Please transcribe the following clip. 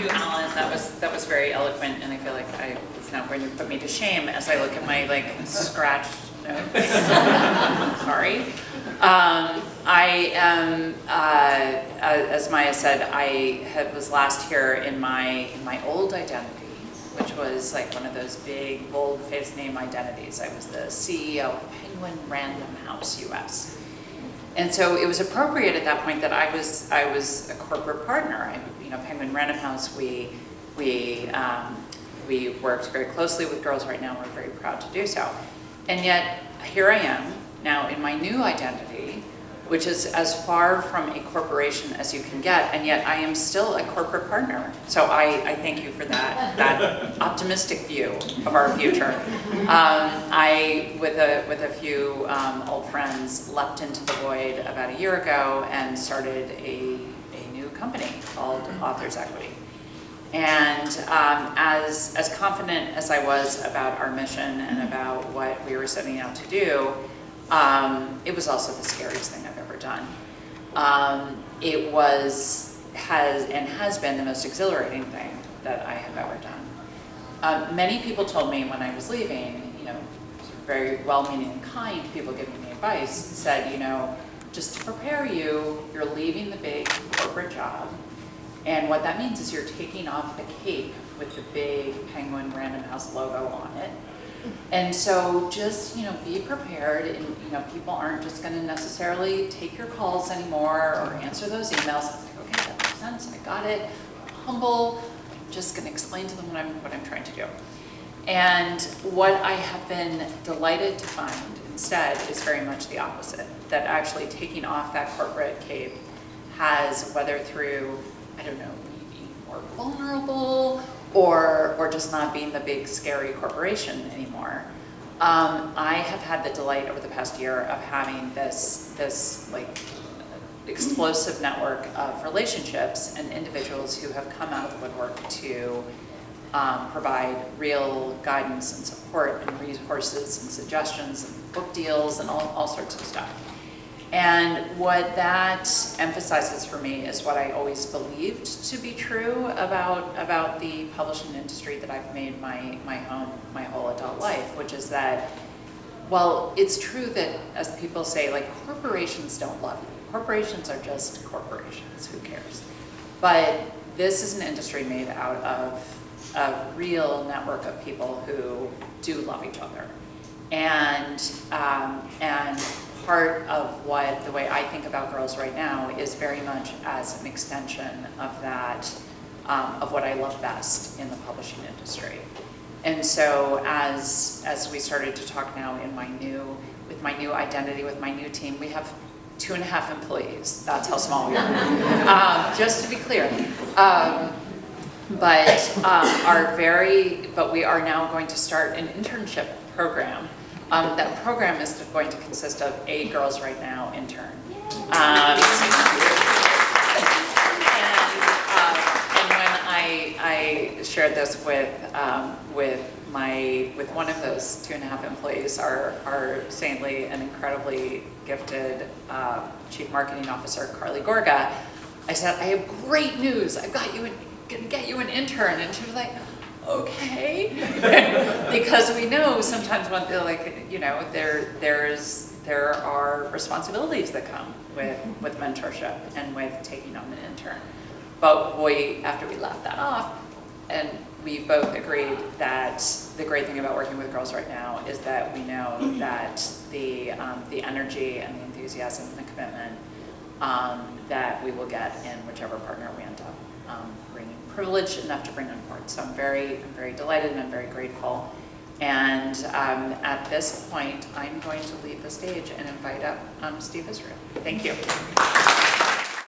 you, Alan. That was very eloquent, and I feel like it's now going to put me to shame as I look at my scratched notes. Sorry. I am, as Maya said, was last here in my old identity, which was like one of those big, bold-faced name identities. I was the CEO of Penguin Random House US. And so it was appropriate at that point that I was a corporate partner. Penguin Random House, we worked very closely with Girls Right Now. We're very proud to do so. And yet, here I am, now in my new identity, which is as far from a corporation as you can get, and yet I am still a corporate partner. So I thank you for that optimistic view of our future. I, with a few old friends, leapt into the void about a year ago and started a new company called Authors Equity. And as confident as I was about our mission and about what we were setting out to do, it was also the scariest thing I've ever done. It has been the most exhilarating thing that I have ever done. Many people told me when I was leaving, very well-meaning and kind people giving me advice, said, just to prepare you, you're leaving the big corporate job, and what that means is you're taking off the cape with the big Penguin Random House logo on it. And so just, be prepared, and, people aren't just going to necessarily take your calls anymore or answer those emails. I was like, okay, that makes sense, I got it. I'm humble, I'm just going to explain to them what I'm trying to do. And what I have been delighted to find instead is very much the opposite, that actually taking off that corporate cape has, whether through, being more vulnerable, or just not being the big scary corporation anymore. I have had the delight over the past year of having this explosive network of relationships and individuals who have come out of the woodwork to provide real guidance and support and resources and suggestions and book deals and all sorts of stuff. And what that emphasizes for me is what I always believed to be true about the publishing industry that I've made my home my whole adult life, which is that, well, it's true that, as people say, corporations don't love you. Corporations are just corporations, who cares? But this is an industry made out of a real network of people who do love each other. And part of the way I think about Girls Right Now is very much as an extension of that, of what I love best in the publishing industry. And so as we started to talk now with my new identity, with my new team, we have 2.5 employees. That's how small we are. Just to be clear. But we are now going to start an internship program. That program is going to consist of a Girls Right Now intern. And when I shared this with one of those 2.5 employees, our saintly and incredibly gifted Chief Marketing Officer, Carly Gorga, I said, I have great news. I'm going to get you an intern. And she was like, okay. Because we know sometimes when there are responsibilities that come with mentorship and with taking on an intern. But after we left that off, and we both agreed that the great thing about working with Girls Right Now is that we know that the energy and the enthusiasm and the commitment that we will get in whichever partner we end up bringing, privileged enough to bring on board. So I'm very delighted and I'm very grateful. And at this point, I'm going to leave the stage and invite up Steve Israel. Thank you.